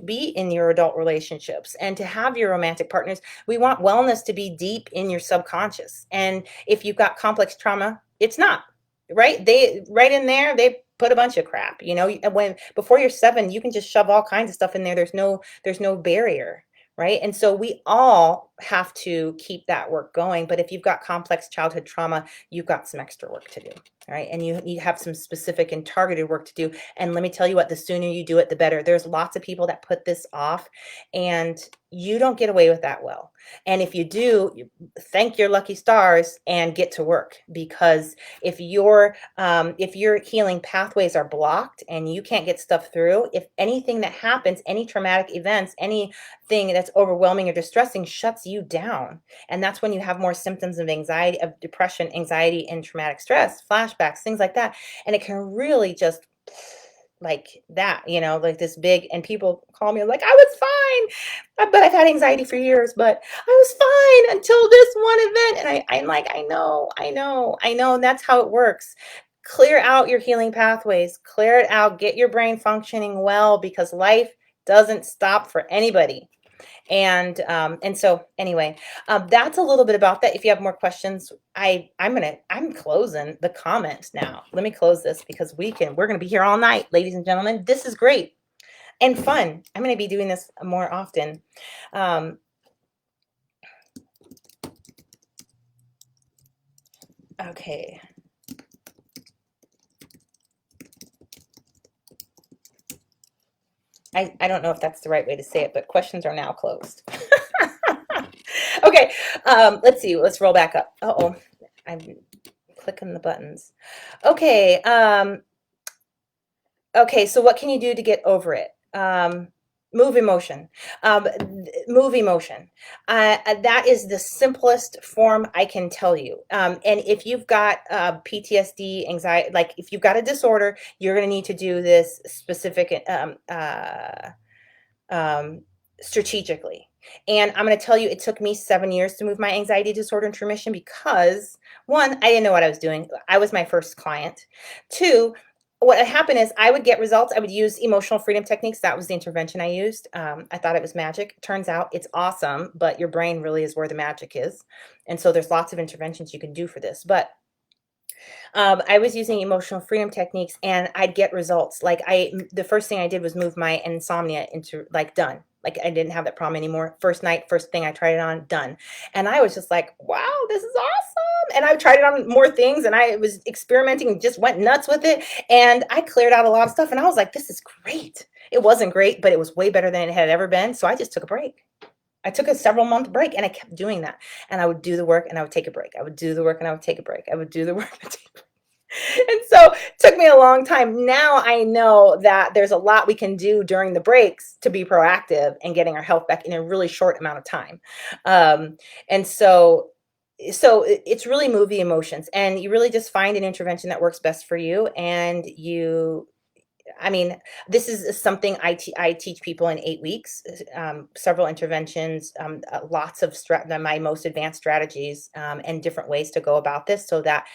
be in your adult relationships and to have your romantic partners. We want wellness to be deep in your subconscious. And if you've got complex trauma, it's not right. They right in there, they put a bunch of crap, when before you're 7, you can just shove all kinds of stuff in there. There's no barrier, right? And so we all have to keep that work going. But if you've got complex childhood trauma, you've got some extra work to do, right? And you have some specific and targeted work to do. And let me tell you what, the sooner you do it, the better. There's lots of people that put this off, and you don't get away with that well. And if you do, thank your lucky stars and get to work, because if your healing pathways are blocked and you can't get stuff through, if anything that happens, any traumatic events, anything that's overwhelming or distressing shuts you down. And that's when you have more symptoms of anxiety, of depression, anxiety, and traumatic stress, flashbacks, things like that. And it can really just like that, like this big, and people call me like, I was fine, but I've had anxiety for years, but I was fine until this one event. And I'm like, I know. And that's how it works. Clear out your healing pathways, clear it out, get your brain functioning well, because life doesn't stop for anybody. And so anyway, that's a little bit about that. If you have more questions, I'm closing the comments now. Let me close this, because we're gonna be here all night, ladies and gentlemen. This is great and fun. I'm gonna be doing this more often. Um, okay. I don't know if that's the right way to say it, but questions are now closed. Okay, let's see. Let's roll back up. Uh-oh, I'm clicking the buttons. Okay, okay, so what can you do to get over it? Move emotion. Move emotion. That is the simplest form I can tell you. And if you've got PTSD, anxiety, like if you've got a disorder, you're going to need to do this specific um, strategically. And I'm going to tell you, it took me 7 years to move my anxiety disorder into remission, because one, I didn't know what I was doing. I was my first client. Two, what had happened is I would get results. I would use emotional freedom techniques. That was the intervention I used. I thought it was magic. Turns out it's awesome, but your brain really is where the magic is. And so there's lots of interventions you can do for this. But I was using emotional freedom techniques, and I'd get results. Like the first thing I did was move my insomnia into, like, done. Like I didn't have that problem anymore. First night, first thing I tried it on, done. And I was just like, wow, this is awesome. And I tried it on more things, and I was experimenting and just went nuts with it. And I cleared out a lot of stuff, and I was like, this is great. It wasn't great, but it was way better than it had ever been. So I just took a break. I took a several month break, and I kept doing that. And I would do the work and I would take a break. I would do the work and I would take a break. I would do the work and take a break. And so it took me a long time. Now I know that there's a lot we can do during the breaks to be proactive and getting our health back in a really short amount of time. And so it's really move the emotions, and you really just find an intervention that works best for you. And I mean, this is something I teach people in 8 weeks, several interventions, lots of my most advanced strategies, and different ways to go about this, so that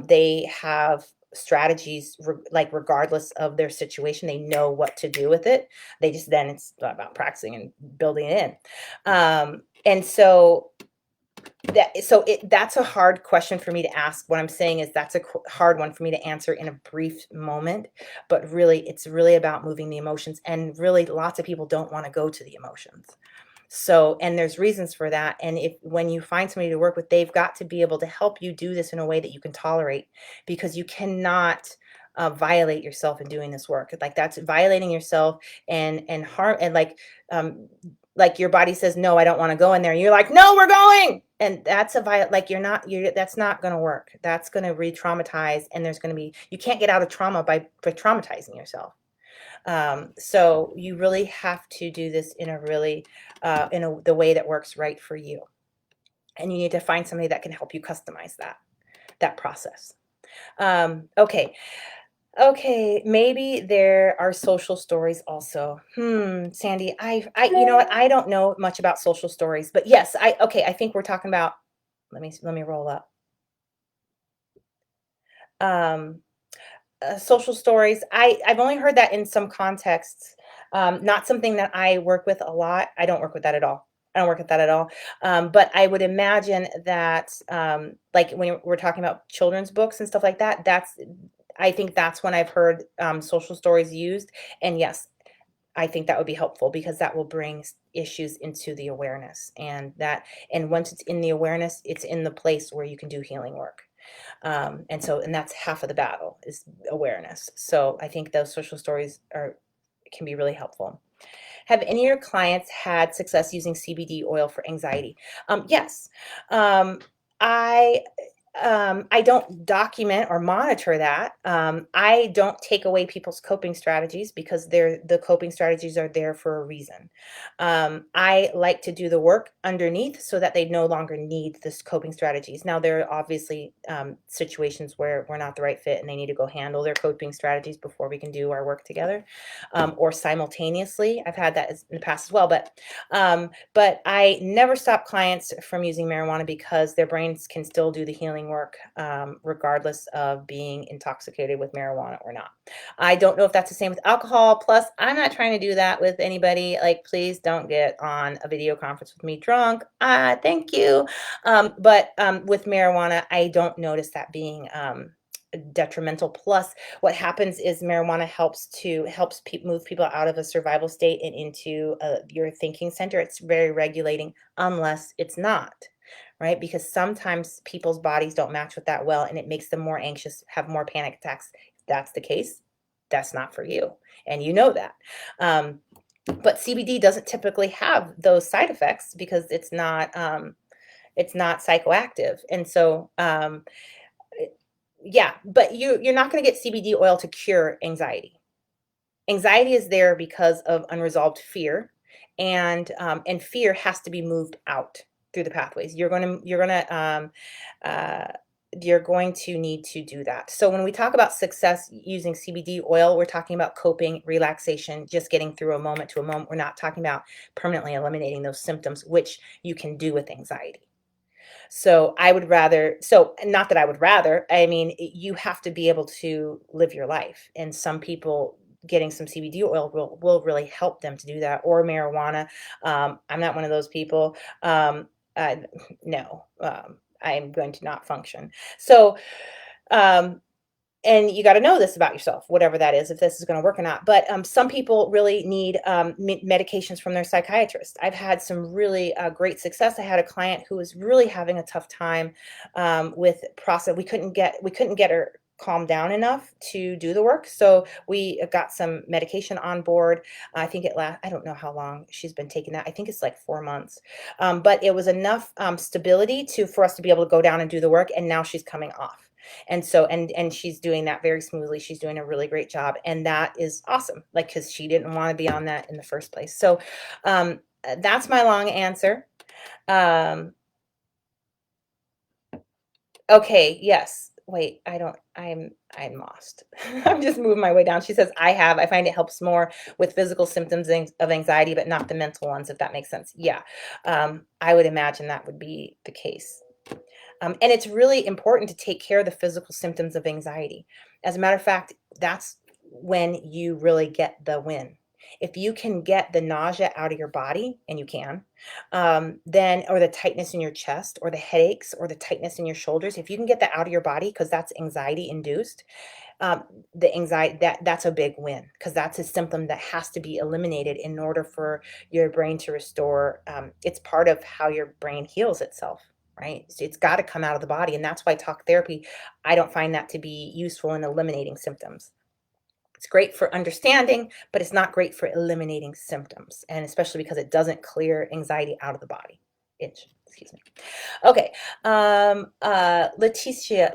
they have strategies, like regardless of their situation, they know what to do with it. Then it's about practicing and building it in. And so that's a hard question for me to ask. What I'm saying is that's a hard one for me to answer in a brief moment, but really it's really about moving the emotions, and really lots of people don't want to go to the emotions. So, and there's reasons for that. And when you find somebody to work with, they've got to be able to help you do this in a way that you can tolerate, because you cannot violate yourself in doing this work. Like that's violating yourself, and harm, and like your body says, no, I don't want to go in there. And you're like, no, we're going. And that's like, that's not going to work. That's going to re-traumatize. And you can't get out of trauma by traumatizing yourself. So you really have to do this in the way that works right for you. And you need to find somebody that can help you customize that process. Okay. Okay, maybe there are social stories also. Sandy, you know what? I don't know much about social stories, but yes, okay, I think we're talking about, let me roll up. Um, Social stories. I've only heard that in some contexts. Not something that I work with a lot. I don't work with that at all. I don't work with that at all. But I would imagine that, like when we're talking about children's books and stuff like that, I think that's when I've heard social stories used. And yes, I think that would be helpful because that will bring issues into the awareness, and once it's in the awareness, it's in the place where you can do healing work. And that's half of the battle is awareness. So I think those social stories are can be really helpful. Have any of your clients had success using CBD oil for anxiety? Yes. Um, I I don't document or monitor that. I don't take away people's coping strategies because the coping strategies are there for a reason. I like to do the work underneath so that they no longer need this coping strategies. Now, there are obviously situations where we're not the right fit and they need to go handle their coping strategies before we can do our work together, or simultaneously. I've had that in the past as well, but I never stop clients from using marijuana because their brains can still do the healing work, regardless of being intoxicated with marijuana or not. I don't know if that's the same with alcohol. Plus, I'm not trying to do that with anybody. Like, please don't get on a video conference with me drunk. Thank you. But with marijuana, I don't notice that being detrimental. Plus, what happens is marijuana helps move people out of a survival state and into your thinking center. It's very regulating, unless it's not, right? Because sometimes people's bodies don't match with that well, and it makes them more anxious, have more panic attacks. If that's the case, that's not for you, and you know that. Um, but CBD doesn't typically have those side effects because it's not psychoactive, and so yeah, but you're not going to get CBD oil to cure anxiety. Anxiety is there because of unresolved fear, and fear has to be moved out through the pathways. Uh, you're going to need to do that. So when we talk about success using CBD oil, we're talking about coping, relaxation, just getting through a moment to a moment. We're not talking about permanently eliminating those symptoms, which you can do with anxiety. So I would rather, so not that I would rather, I mean, you have to be able to live your life. And some people getting some CBD oil will really help them to do that, or marijuana. I'm not one of those people. Uh, no, I'm going to not function. So, um, and you got to know this about yourself, whatever that is, if this is going to work or not. But some people really need medications from their psychiatrist. I've had some really great success. I had a client who was really having a tough time with process. We couldn't get her calmed down enough to do the work, so we got some medication on board. I think I don't know how long she's been taking that. I think it's like 4 months, but it was enough stability for us to be able to go down and do the work, and now she's coming off. And so, and she's doing that very smoothly. She's doing a really great job, and that is awesome, like, because she didn't want to be on that in the first place. So that's my long answer. um okay, yes, wait, I'm lost. I'm just moving my way down. She says, I find it helps more with physical symptoms of anxiety, but not the mental ones, if that makes sense. Yeah. I would imagine that would be the case. And it's really important to take care of the physical symptoms of anxiety. As a matter of fact, that's when you really get the win. If you can get the nausea out of your body, and you can, then, or the tightness in your chest, or the headaches, or the tightness in your shoulders, if you can get that out of your body, because that's anxiety induced, um, the anxiety, that's a big win, because that's a symptom that has to be eliminated in order for your brain to restore. It's part of how your brain heals itself, right? So it's got to come out of the body, and that's why talk therapy, I don't find that to be useful in eliminating symptoms. It's great for understanding, but it's not great for eliminating symptoms, and especially because it doesn't clear anxiety out of the body. Itch. Excuse me. Okay.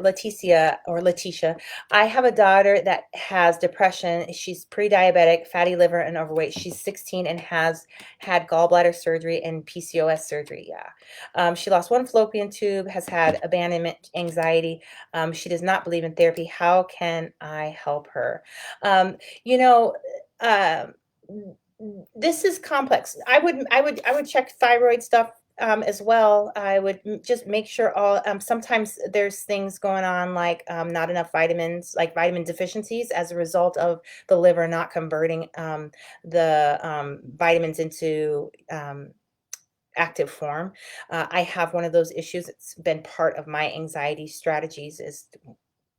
Leticia, I have a daughter that has depression. She's pre-diabetic, fatty liver, and overweight. She's 16 and has had gallbladder surgery and PCOS surgery. Yeah. She lost one fallopian tube, has had abandonment anxiety. She does not believe in therapy. How can I help her? Um, you know, um, this is complex. I would check thyroid stuff as well. I would just make sure all. Sometimes there's things going on like not enough vitamins, like vitamin deficiencies, as a result of the liver not converting the vitamins into active form. I have one of those issues. It's been part of my anxiety strategies is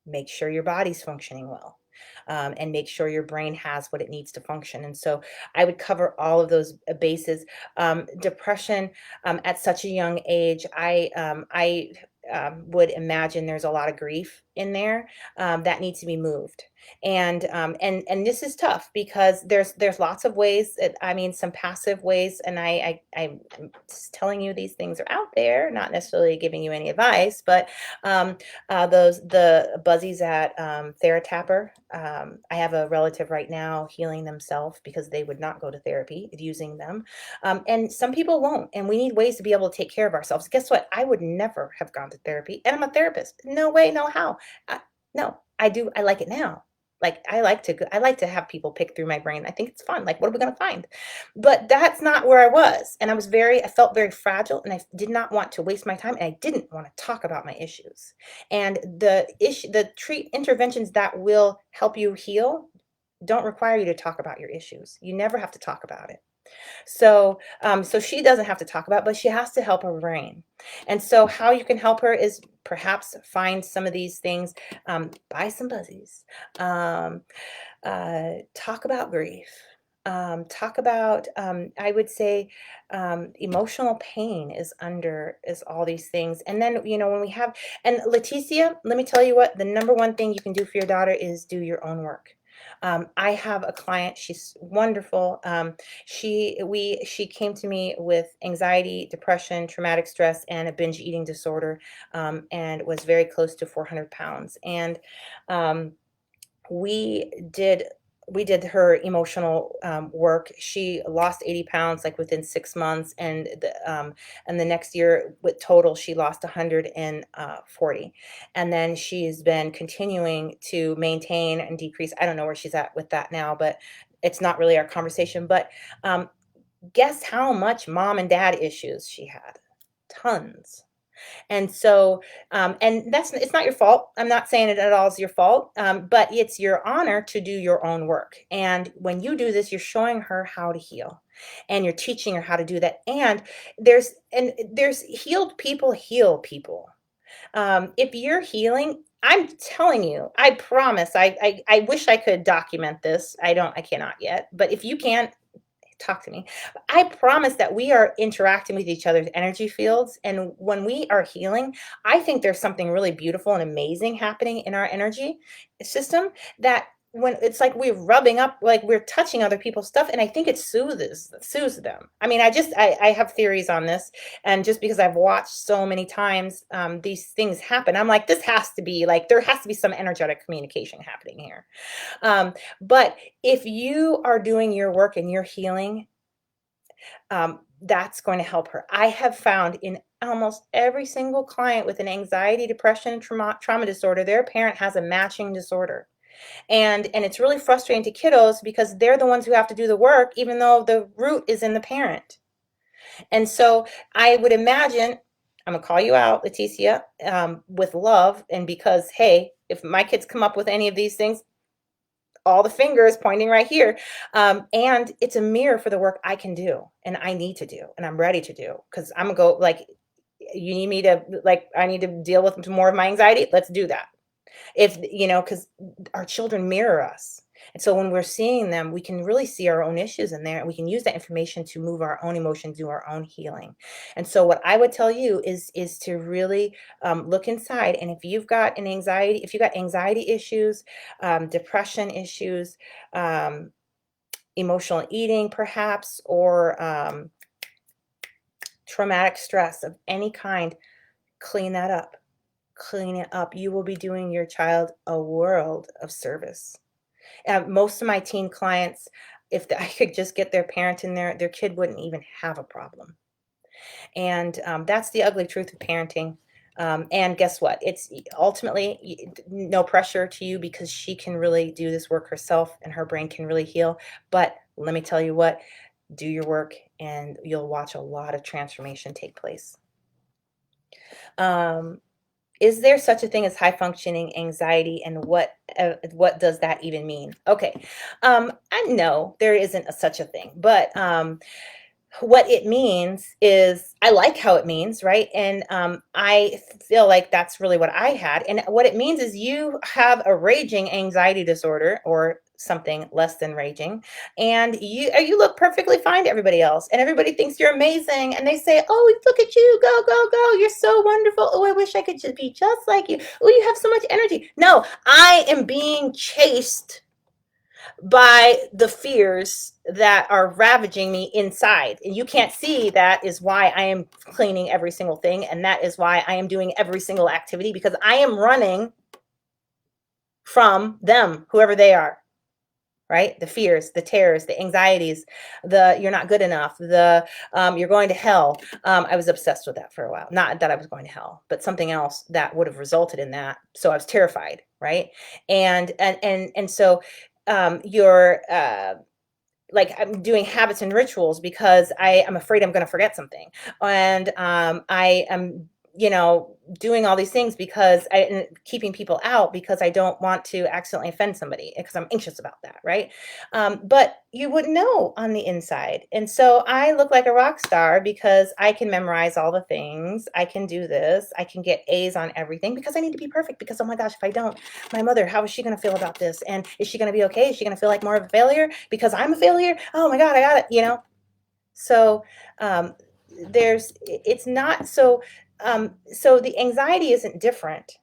make sure your body's functioning well, and make sure your brain has what it needs to function. And so I would cover all of those bases. Depression at such a young age, I would imagine there's a lot of grief in there that needs to be moved. And this is tough because there's lots of ways. I mean, some passive ways, and I'm just telling you these things are out there, not necessarily giving you any advice, but those the buzzies at Theratapper. I have a relative right now healing themselves because they would not go to therapy using them, and some people won't. And we need ways to be able to take care of ourselves. Guess what? I would never have gone to therapy, and I'm a therapist. No way, no how. No, I do. I like it now. Like I like to have people pick through my brain. I think it's fun. Like, what are we going to find? But that's not where I was. And I felt very fragile, and I did not want to waste my time, and I didn't want to talk about my issues. And the treat interventions that will help you heal don't require you to talk about your issues. You never have to talk about it. So she doesn't have to talk about, but she has to help her brain. And so, how you can help her is perhaps find some of these things, buy some buzzies, um, talk about grief. Talk about, I would say, emotional pain is all these things. And then, when we have, and Leticia, let me tell you what, the number one thing you can do for your daughter is do your own work. I have a client, she's wonderful. She came to me with anxiety, depression, traumatic stress, and a binge eating disorder, and was very close to 400 pounds. And um, we did we did her emotional work. She lost 80 pounds like within 6 months, and the next year with total she lost 140. And then she's been continuing to maintain and decrease. I don't know where she's at with that now, but it's not really our conversation. But um, guess how much mom and dad issues she had? Tons. And so, and it's not your fault. I'm not saying it at all is your fault, but it's your honor to do your own work. And when you do this, you're showing her how to heal, and you're teaching her how to do that. And there's healed people heal people. If you're healing, I'm telling you, I promise. I wish I could document this. I cannot yet. But if you can, talk to me. I promise that we are interacting with each other's energy fields. And when we are healing, I think there's something really beautiful and amazing happening in our energy system that when it's like we're rubbing up, like we're touching other people's stuff. And I think it soothes them. I mean, I have theories on this. And just because I've watched so many times these things happen, I'm like, this has to be like, there has to be some energetic communication happening here. But if you are doing your work and you're healing, that's going to help her. I have found in almost every single client with an anxiety, depression, trauma disorder, their parent has a matching disorder. And it's really frustrating to kiddos because they're the ones who have to do the work, even though the root is in the parent. And so I would imagine, I'm gonna call you out, Leticia, with love, and because, hey, if my kids come up with any of these things, all the fingers pointing right here. And it's a mirror for the work I can do and I need to do and I'm ready to do because I'm gonna go like, you need me to, like, I need to deal with more of my anxiety. Let's do that. If, because our children mirror us. And so when we're seeing them, we can really see our own issues in there and we can use that information to move our own emotions, do our own healing. And so what I would tell you is to really look inside. And if you've got anxiety issues, depression issues, emotional eating perhaps, or traumatic stress of any kind, clean that up. Clean it up. You will be doing your child a world of service. Most of my teen clients, if I could just get their parent in there, their kid wouldn't even have a problem. And that's the ugly truth of parenting. And guess what? It's ultimately no pressure to you because she can really do this work herself and her brain can really heal. But let me tell you what, do your work and you'll watch a lot of transformation take place. Um, is there such a thing as high functioning anxiety, and what does that even mean? Okay, I know there isn't such a thing, but what it means is I like how it means, right? And I feel like that's really what I had. And what it means is you have a raging anxiety disorder or something less than raging, and you look perfectly fine to everybody else, and everybody thinks you're amazing, and they say, "Oh, look at you, go, go, go! You're so wonderful. Oh, I wish I could just be just like you. Oh, you have so much energy." No, I am being chased by the fears that are ravaging me inside. And you can't see that is why I am cleaning every single thing. And that is why I am doing every single activity, because I am running from them, whoever they are, right? The fears, the terrors, the anxieties, the you're not good enough, the you're going to hell. I was obsessed with that for a while. Not that I was going to hell, but something else that would have resulted in that. So I was terrified, right? And so you're like I'm doing habits and rituals because I am afraid I'm going to forget something, and I am, doing all these things because and keeping people out because I don't want to accidentally offend somebody because I'm anxious about that, right? But you wouldn't know on the inside, and so I look like a rock star because I can memorize all the things. I can do this. I can get A's on everything because I need to be perfect. Because oh my gosh, if I don't, my mother, how is she going to feel about this? And is she going to be okay? Is she going to feel like more of a failure because I'm a failure? Oh my God, I got it. So um, it's not so the anxiety isn't different.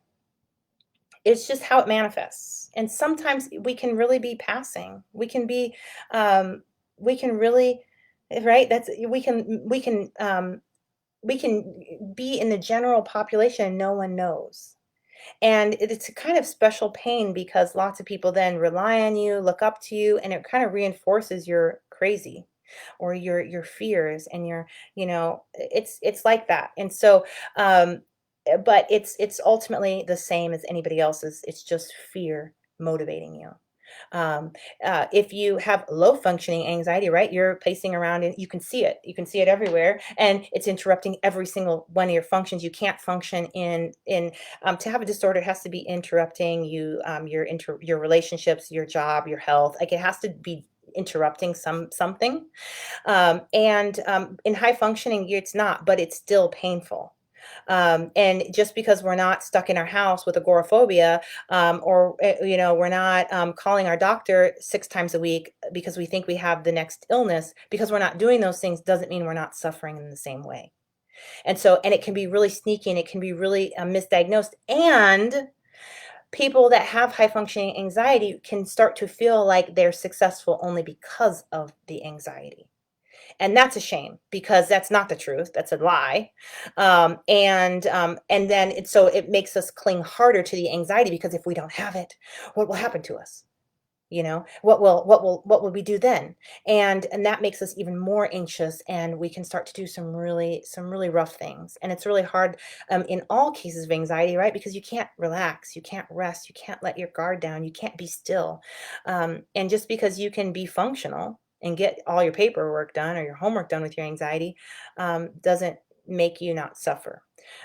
It's just how it manifests. And sometimes we can really be passing. Um, we can really, right? We can be in the general population and no one knows. And it's a kind of special pain because lots of people then rely on you, look up to you, and it kind of reinforces your crazy or your fears and it's like that. And so but it's ultimately the same as anybody else's. It's just fear motivating you. Um, if you have low functioning anxiety, right, you're pacing around and you can see it. You can see it everywhere, and it's interrupting every single one of your functions. You can't function in to have a disorder. It has to be interrupting you, your relationships, your job, your health. Like it has to be interrupting something. And in high functioning, it's not, but it's still painful. And just because we're not stuck in our house with agoraphobia, or we're not calling our doctor 6 times a week because we think we have the next illness, because we're not doing those things doesn't mean we're not suffering in the same way. And it can be really sneaky and it can be really misdiagnosed. And people that have high functioning anxiety can start to feel like they're successful only because of the anxiety. And that's a shame because that's not the truth. That's a lie. And then so it makes us cling harder to the anxiety, because if we don't have it, what will happen to us? What will we do then? And that makes us even more anxious, and we can start to do some really rough things. And it's really hard in all cases of anxiety, right? Because you can't relax, you can't rest, you can't let your guard down, you can't be still. And just because you can be functional and get all your paperwork done or your homework done with your anxiety doesn't make you not suffer.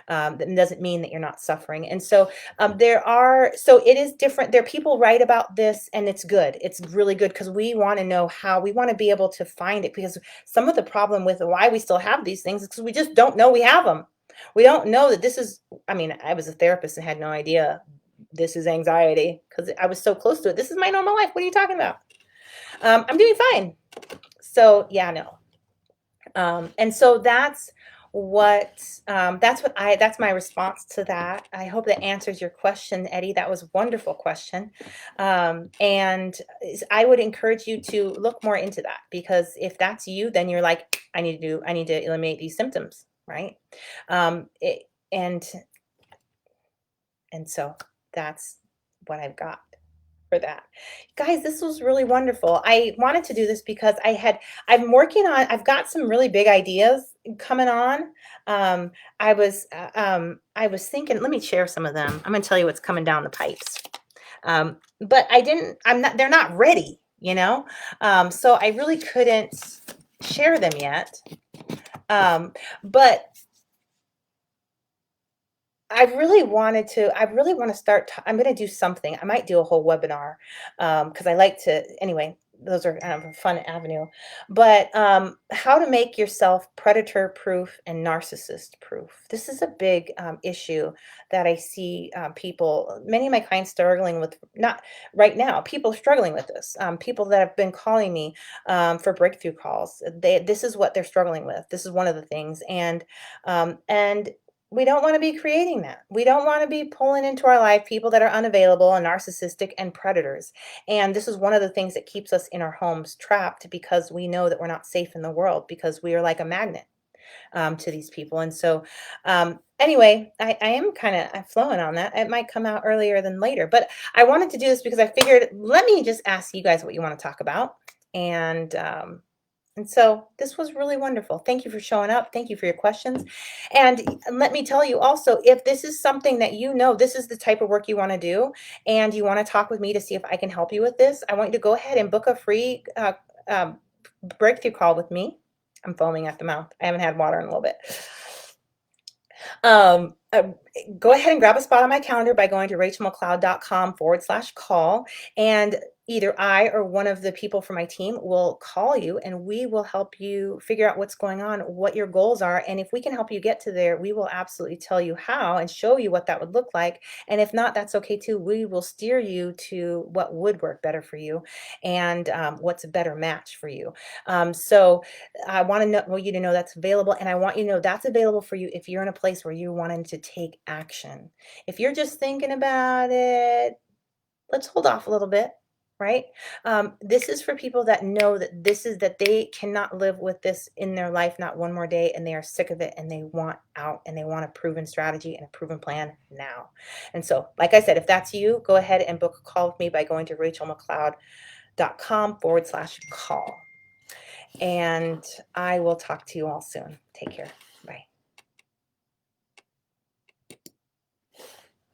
That doesn't mean that you're not suffering. And so so it is different. There are people write about this, and it's good. It's really good because we want to know how. We want to be able to find it, because some of the problem with why we still have these things is because we just don't know we have them. We don't know that this is, I mean, I was a therapist and had no idea this is anxiety because I was so close to it. This is my normal life. What are you talking about? I'm doing fine. So yeah, no. And so that's my response to that. I hope that answers your question, Eddie. That was a wonderful question. And I would encourage you to look more into that, because if that's you, then you're like, I need to eliminate these symptoms. right? Um, it, and and so that's what I've got for that. Guys, this was really wonderful. I wanted to do this because I've got some really big ideas coming on. Um, I was thinking, let me share some of them. I'm going to tell you what's coming down the pipes. But they're not ready, you know? So I really couldn't share them yet. Um, but I really want to start, I'm going to do something. I might do a whole webinar because I like to, anyway, those are kind of a fun avenue. But how to make yourself predator proof and narcissist proof. This is a big issue that I see many of my clients struggling with, not right now, people struggling with this. People that have been calling me for breakthrough calls. This is what they're struggling with. This is one of the things. And we don't want to be creating that. We don't want to be pulling into our life people that are unavailable and narcissistic and predators. And this is one of the things that keeps us in our homes trapped because we know that we're not safe in the world because we are like a magnet to these people. And so, anyway, I am kind of flowing on that. It might come out earlier than later, but I wanted to do this because I figured, let me just ask you guys what you want to talk about. And so this was really wonderful. Thank you for showing up. Thank you for your questions. And let me tell you also, if this is something that you know, this is the type of work you want to do, and you want to talk with me to see if I can help you with this, I want you to go ahead and book a free um, breakthrough call with me. I'm foaming at the mouth. I haven't had water in a little bit. Um, uh, Go ahead and grab a spot on my calendar by going to rachelmccloud.com/call. And either I or one of the people from my team will call you and we will help you figure out what's going on, what your goals are. And if we can help you get to there, we will absolutely tell you how and show you what that would look like. And if not, that's okay too. We will steer you to what would work better for you and what's a better match for you. So I want you to know that's available, and I want you to know that's available for you if you're in a place where you're wanting to take action. If you're just thinking about it, let's hold off a little bit, right? This is for people that know that they cannot live with this in their life, not one more day, and they are sick of it, and they want out, and they want a proven strategy and a proven plan now. And so, like I said, if that's you, go ahead and book a call with me by going to rachelmccloud.com/call. And I will talk to you all soon. Take care.